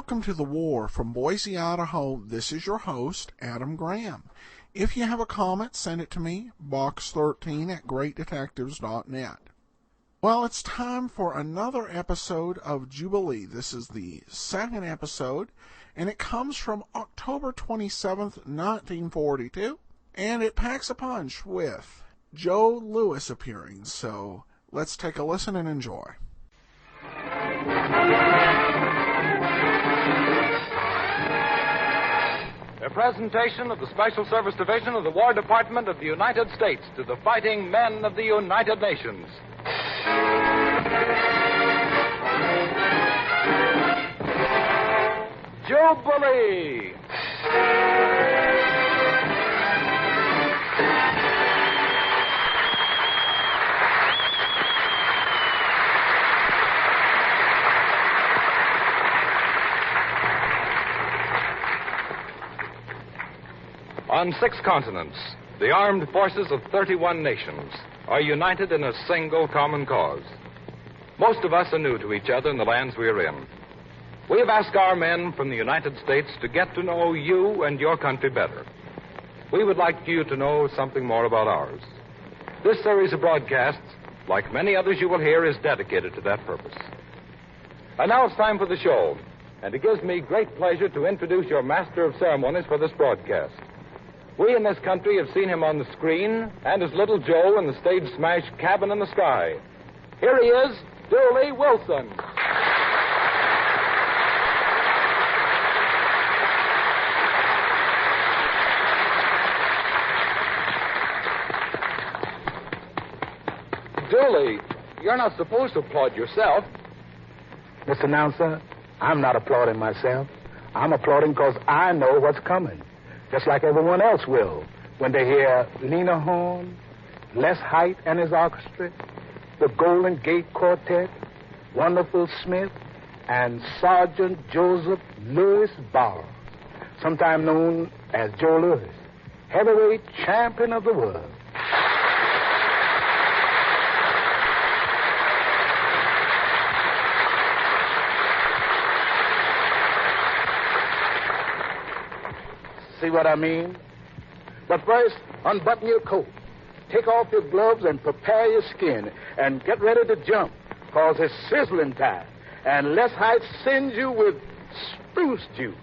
welcome to the war. From Boise, Idaho, this is your host, Adam Graham. If you have a comment, send it to me, box13@greatdetectives.net. Well, it's time for another episode of Jubilee. This is the second episode, and it comes from October 27th, 1942, and it packs a punch with Joe Louis appearing. So let's take a listen and enjoy. A presentation of the Special Service Division of the War Department of the United States to the fighting men of the United Nations. Jubilee! On 6 continents, the armed forces of 31 nations are united in a single common cause. Most of us are new to each other in the lands we are in. We have asked our men from the United States to get to know you and your country better. We would like you to know something more about ours. This series of broadcasts, like many others you will hear, is dedicated to that purpose. And now it's time for the show, and it gives me great pleasure to introduce your master of ceremonies for this broadcast. We in this country have seen him on the screen and as Little Joe in the stage smash Cabin in the Sky. Here he is, Dooley Wilson. Dooley, you're not supposed to applaud yourself. Mr. Announcer, I'm not applauding myself. I'm applauding because I know what's coming. Just like everyone else will when they hear Lena Horne, Les Height and his orchestra, the Golden Gate Quartet, Wonderful Smith, and Sergeant Joseph Louis Barr, sometimes known as Joe Louis, heavyweight champion of the world. See what I mean? But first, unbutton your coat. Take off your gloves and prepare your skin. And get ready to jump, because it's sizzling time. And Les Height sends you with spruce juice.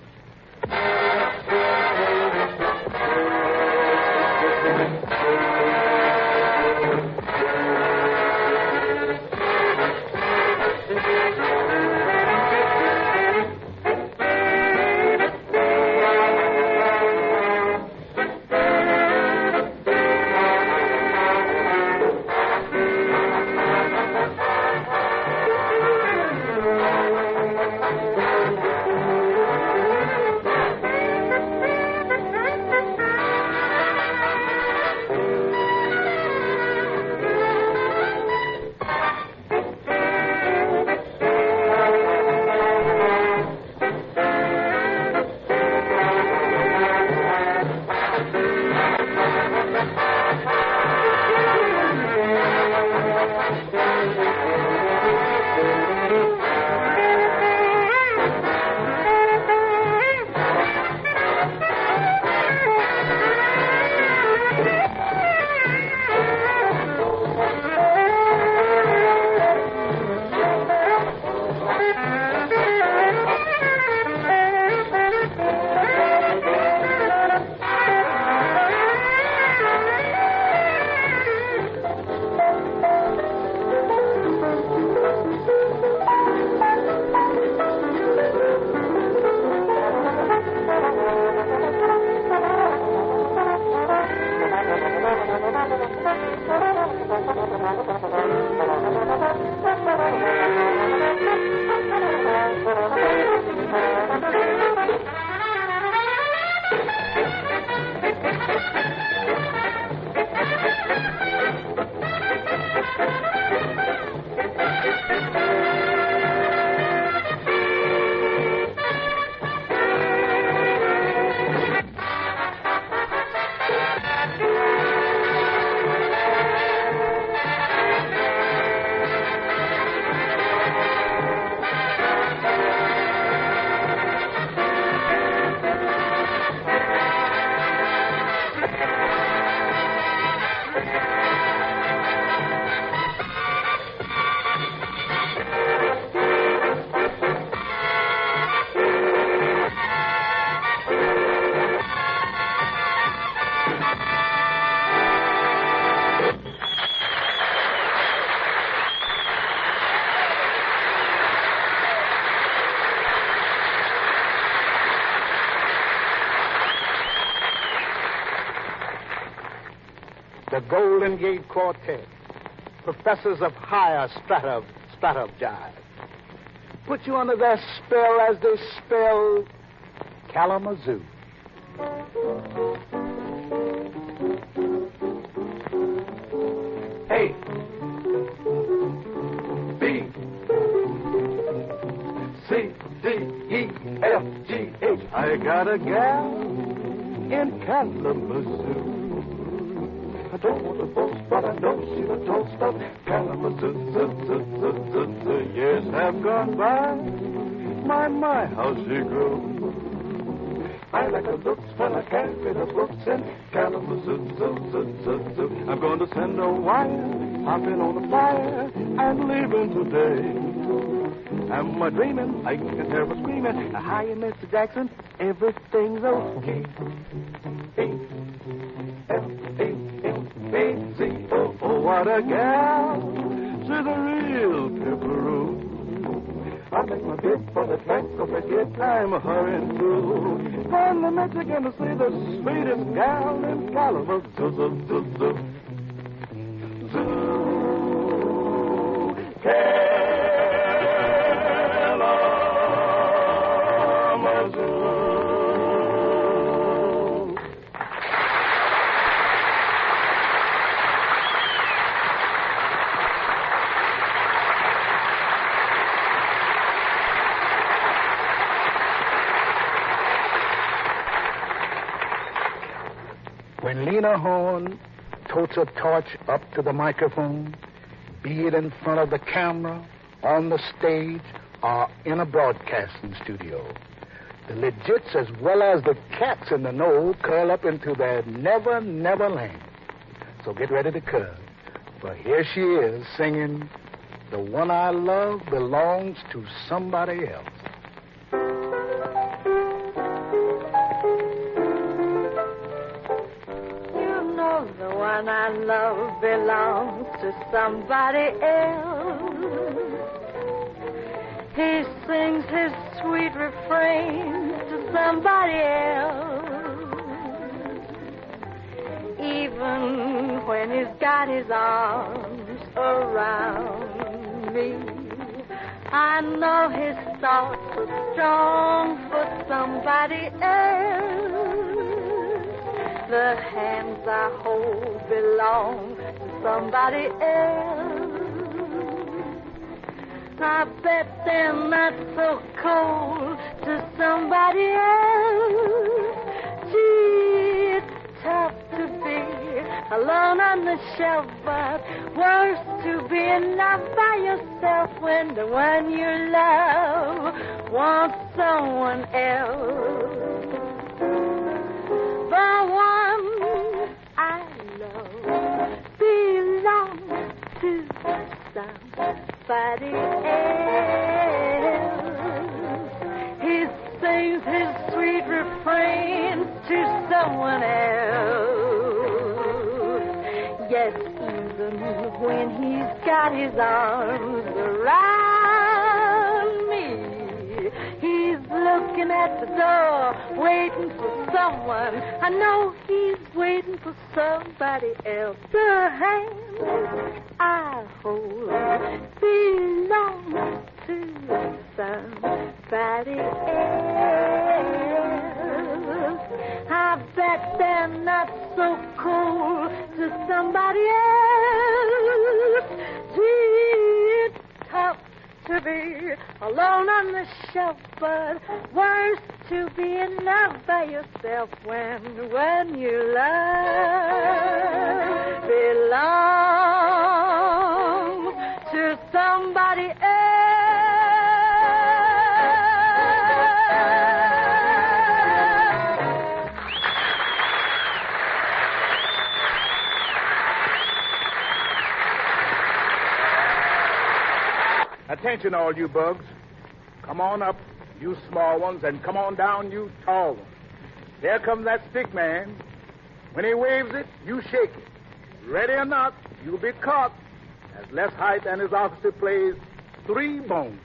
the Golden Gate Quartet, professors of higher strata of jive, put you under their spell as they spell Kalamazoo. A, B, C, D, E, F, G, H. I got a gal in Kalamazoo. I don't want to boast, but I know she's a toast of Kalamazoo. Years have gone by. My, how she grew. I like her looks when I carry the books in Kalamazoo. I'm going to send a wire, hopping on the flyer, and leaving today. Am I dreaming? I can hear her screaming. Hi, Mr. Jackson, everything's okay. A-F-A-Z-O, what a gal, she's a real pepperoo. I make my bid for the track of the kid, I'm hurrying through. From the Mexican to see the sweetest gal in Kalamazoo. When Lena Horne totes a torch up to the microphone, be it in front of the camera, on the stage, or in a broadcasting studio, the legits as well as the cats in the know curl up into their never, never land. So get ready to curl, for here she is singing, "The One I Love Belongs to Somebody Else." The one I love belongs to somebody else. He sings his sweet refrain to somebody else. Even when he's got his arms around me, I know his thoughts are strong for somebody else. The hands I hold belong to somebody else. I bet they're not so cold to somebody else. Gee, it's tough to be alone on the shelf, but worse to be not by yourself when the one you love wants someone else. The one I love belongs to somebody else. He sings his sweet refrain to someone else. Yes, even when he's got his arms around me, he's looking at the door, waiting for someone. I know he's waiting for somebody else. The hand I hold belongs to somebody else. I bet they're not so cool to somebody else. Gee, it's tough to be alone on the shelf, but worse to be enough by yourself when you love belongs to somebody else. Attention, all you bugs. Come on up, you small ones, and come on down, you tall ones. There comes that stick man. When he waves it, you shake it. Ready or not, you'll be caught. As Les Height and his orchestra plays 3 Bones.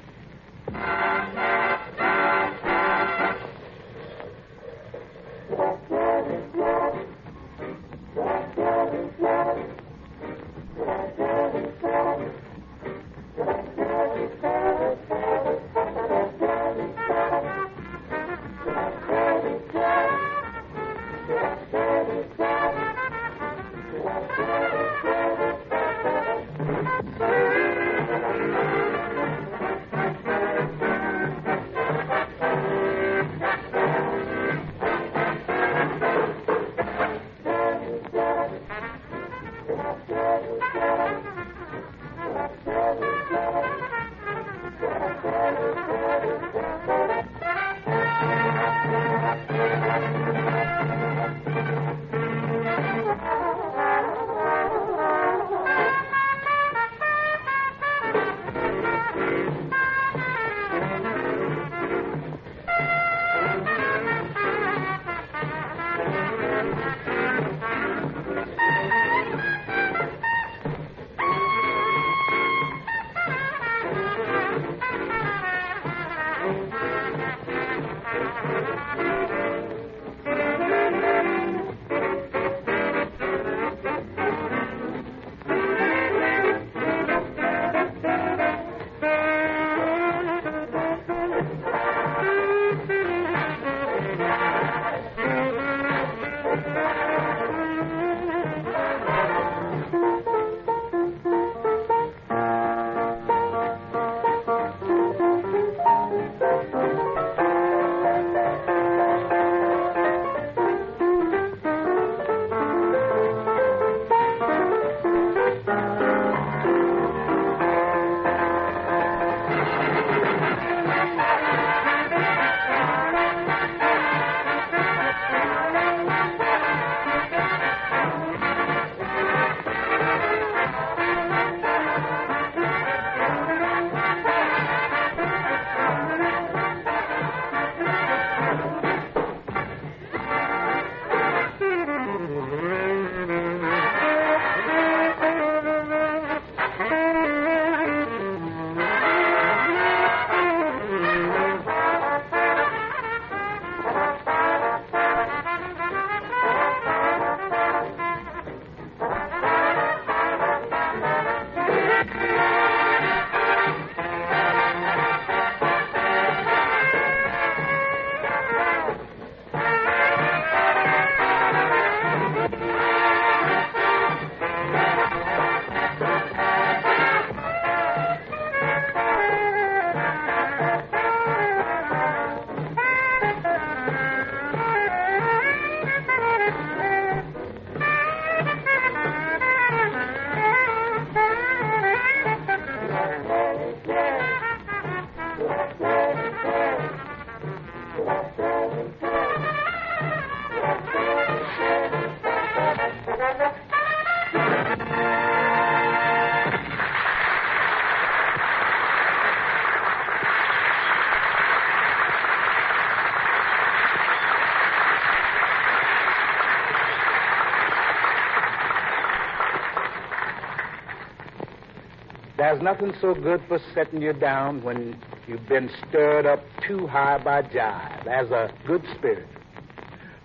There's nothing so good for setting you down when you've been stirred up too high by jive as a good spirit.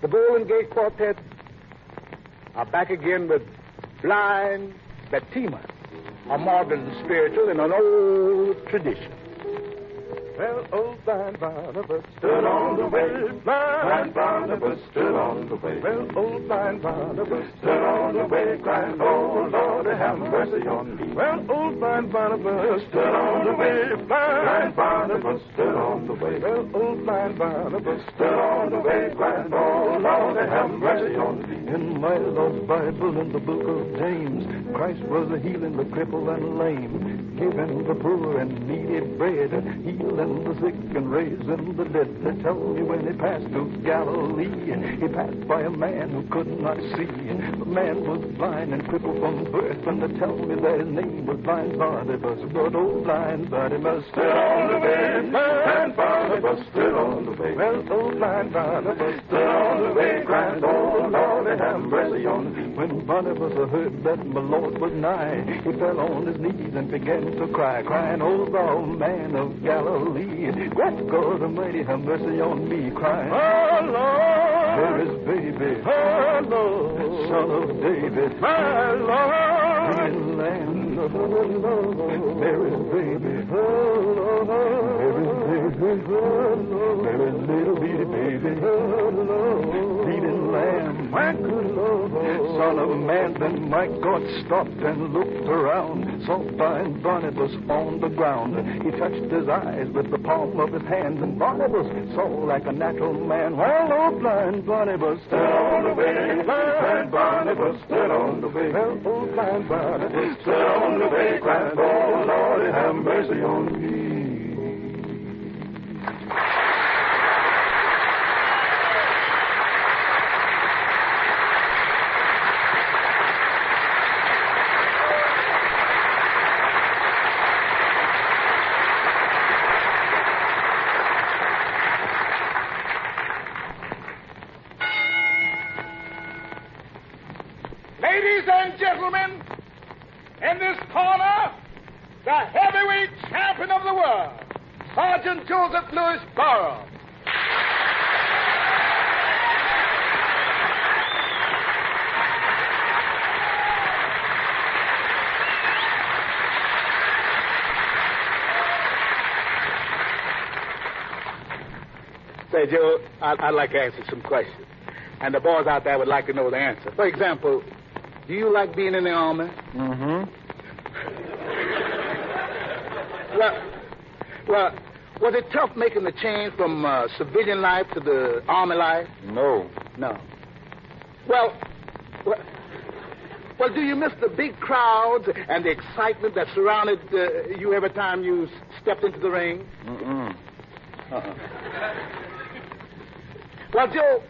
The Golden Gate Quartet are back again with Blind Bettima, a modern spiritual in an old tradition. Well, old blind Barnabas stood on the way. Blind Barnabas stood on the way. Well, old blind Barnabas stood on the way, crying, oh, Lord, have mercy on me. Well, old blind Barnabas stood on the way. Blind Barnabas stood on the way. Well, old blind Barnabas stood on the way, crying, oh, Lord, have mercy on me. In my Lord's Bible, in the book of James, Christ was a healing the crippled and lame, giving the poor and needy bread, healing the sick and raising the dead. They tell me when he passed through Galilee, he passed by a man who could not see. The man was blind and crippled from birth, and they tell me that his name was Blind Barnabas. But old Blind Barnabas stood on the way. Blind Barnabas stood on the way. Well, old Blind Barnabas stood on the way, crying, oh, Lord, have mercy on me. When Barnabas heard that my Lord was nigh, he fell on his knees and began to cry, crying, oh, thou man of Galilee, great God Almighty, have mercy on me, crying, oh, Lord, there is baby, oh, Lord, son of David, my Lord, in land Mary's baby. Mary's baby. Mary's little bitty baby. Bleeding lamb, my good Son of man. Then my God stopped and looked around, saw blind Barnabas on the ground. He touched his eyes with the palm of his hand, and Barnabas saw like a natural man. Well, oh, blind Barnabas, stood on the way. Blind Barnabas stood on the way. Well, oh, blind Barnabas stood on the way, crying, oh, Lord, have mercy on me. Ladies and gentlemen, in this corner, the heavyweight champion of the world, Sergeant Joseph Louis Burroughs. Say, Joe, I'd like to ask you some questions. And the boys out there would like to know the answer. For example, do you like being in the Army? Mm-hmm. Well, was it tough making the change from civilian life to the Army life? No. No. Well, do you miss the big crowds and the excitement that surrounded you every time you stepped into the ring? Mm-mm. Well, Joe,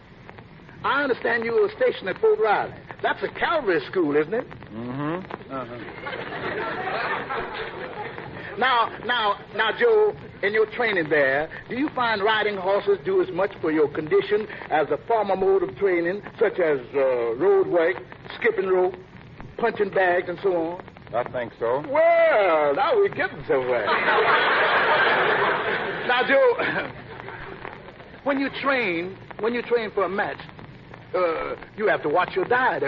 I understand you were stationed at Fort Riley. That's a cavalry school, isn't it? Mm-hmm. Now, Joe, in your training there, do you find riding horses do as much for your condition as a former mode of training, such as road work, skipping rope, punching bags, and so on? I think so. Well, now we're getting somewhere. Now, Joe, when you train for a match, you have to watch your diet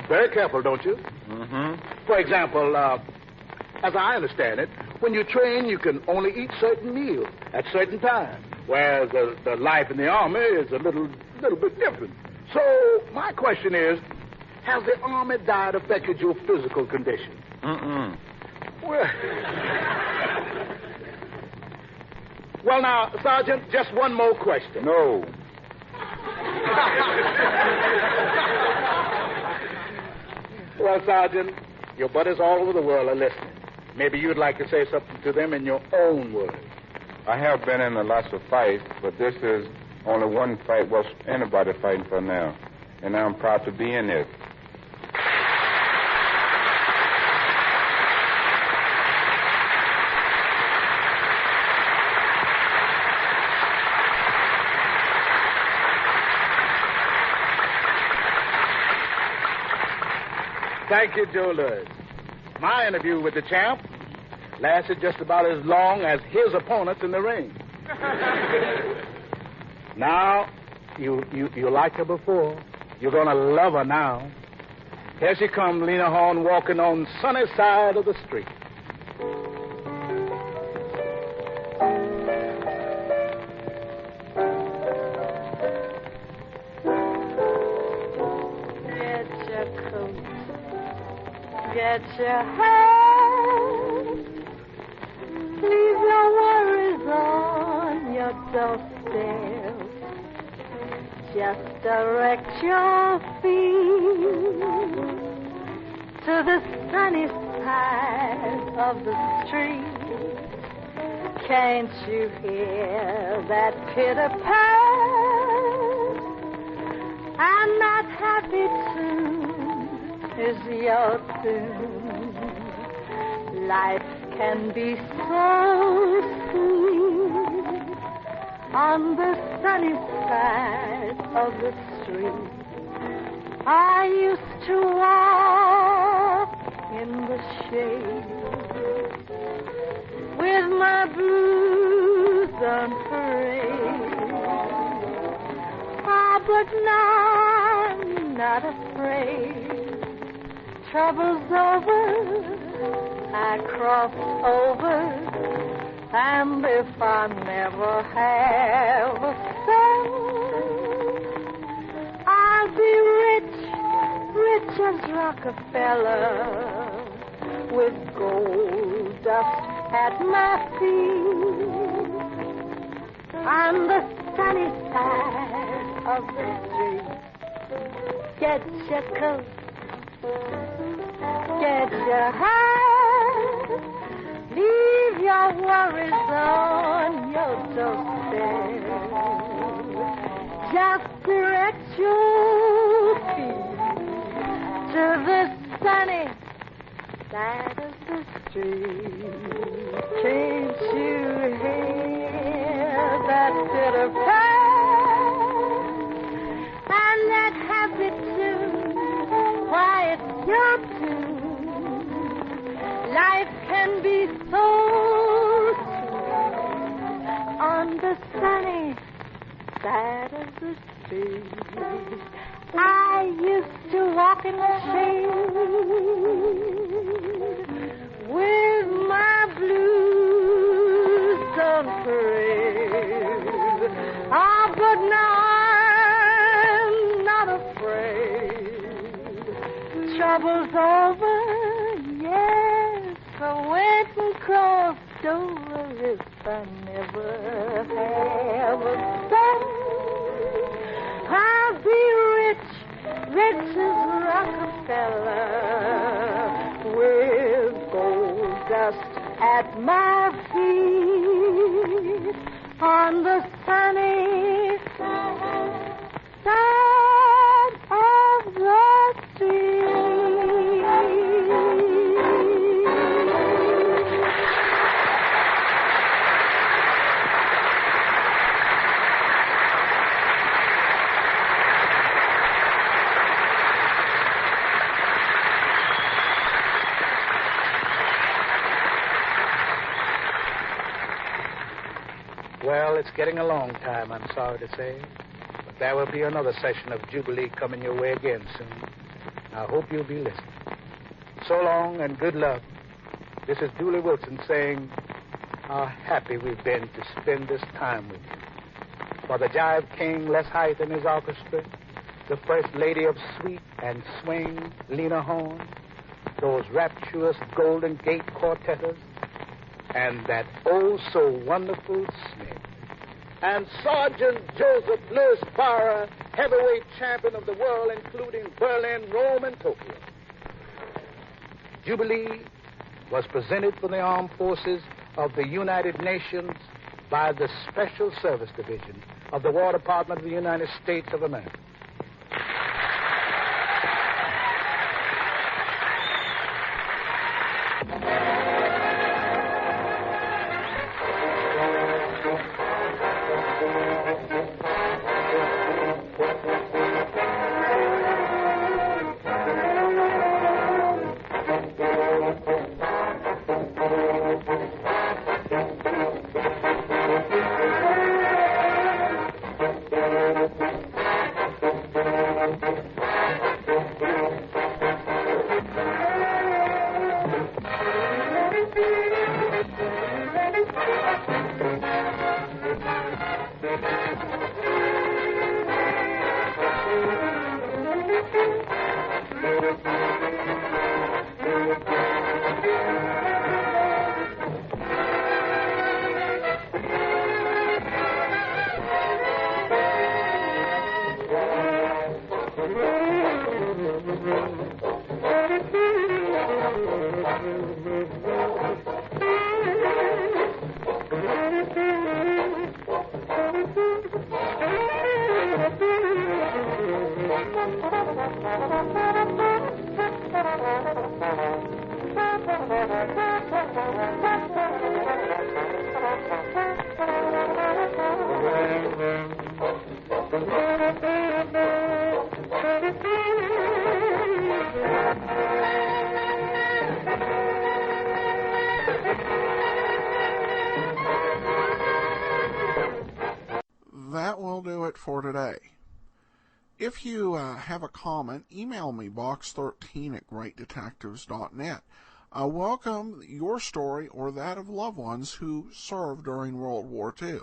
very careful, don't you? Mm-hmm. For example, as I understand it, when you train, you can only eat certain meals at certain times, whereas the life in the Army is a little bit different. So my question is, has the Army diet affected your physical condition? Mm-mm. Well, now, Sergeant, just one more question. No. Well, Sergeant, your buddies all over the world are listening. Maybe you'd like to say something to them in your own words. I have been in lots of fights, but this is only one fight was anybody fighting for now. And I'm proud to be in it. Thank you, Joe Lewis. My interview with the champ lasted just about as long as his opponents in the ring. Now, you liked her before. You're going to love her now. Here she comes, Lena Horne, walking on sunny side of the street. Get your hat, leave your worries on your doorstep. Just direct your feet to the sunny side of the street. Can't you hear that pitter-pat? And that happy tune is your tune. Life can be so sweet on the sunny side of the street. I used to walk in the shade with my blues on parade. Ah, but now I'm not afraid. Trouble's over, I cross over, and if I never have a cent, I'll be rich as Rockefeller, with gold dust at my feet, on the sunny side of the street. Get your coat, get your hat, leave your worries on your doorstep. Just direct your feet to the sunny side of the street. Can't you hear that bitter pain and that happy tune? Why, it's your tune. Life can be so sweet on the sunny side of the street. I used to walk in the shade with my blues on parade. Ah, but now I'm not afraid. Trouble's over, yes, I went and crossed over. If I never have a cent, I'll be rich as Rockefeller, with gold dust at my feet, on the sunny side of the street. Well, it's getting a long time, I'm sorry to say. But there will be another session of Jubilee coming your way again soon. I hope you'll be listening. So long and good luck. This is Dooley Wilson saying how happy we've been to spend this time with you. For the Jive King, Les Hythe and his orchestra, the First Lady of Sweet and Swing, Lena Horne, those rapturous Golden Gate quartetters, and that oh so wonderful Smith. And Sergeant Joseph Louis Barra, heavyweight champion of the world, including Berlin, Rome, and Tokyo. Jubilee was presented for the Armed Forces of the United Nations by the Special Service Division of the War Department of the United States of America. That will do it for today. If you have a comment, email me, box13@greatdetectives.net. welcome your story or that of loved ones who served during World War II.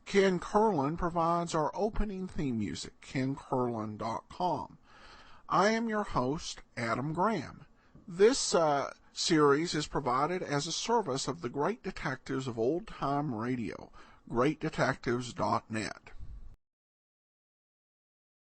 Ken Curlin provides our opening theme music, kencurlin.com. I am your host, Adam Graham. This series is provided as a service of the Great Detectives of Old Time Radio, greatdetectives.net.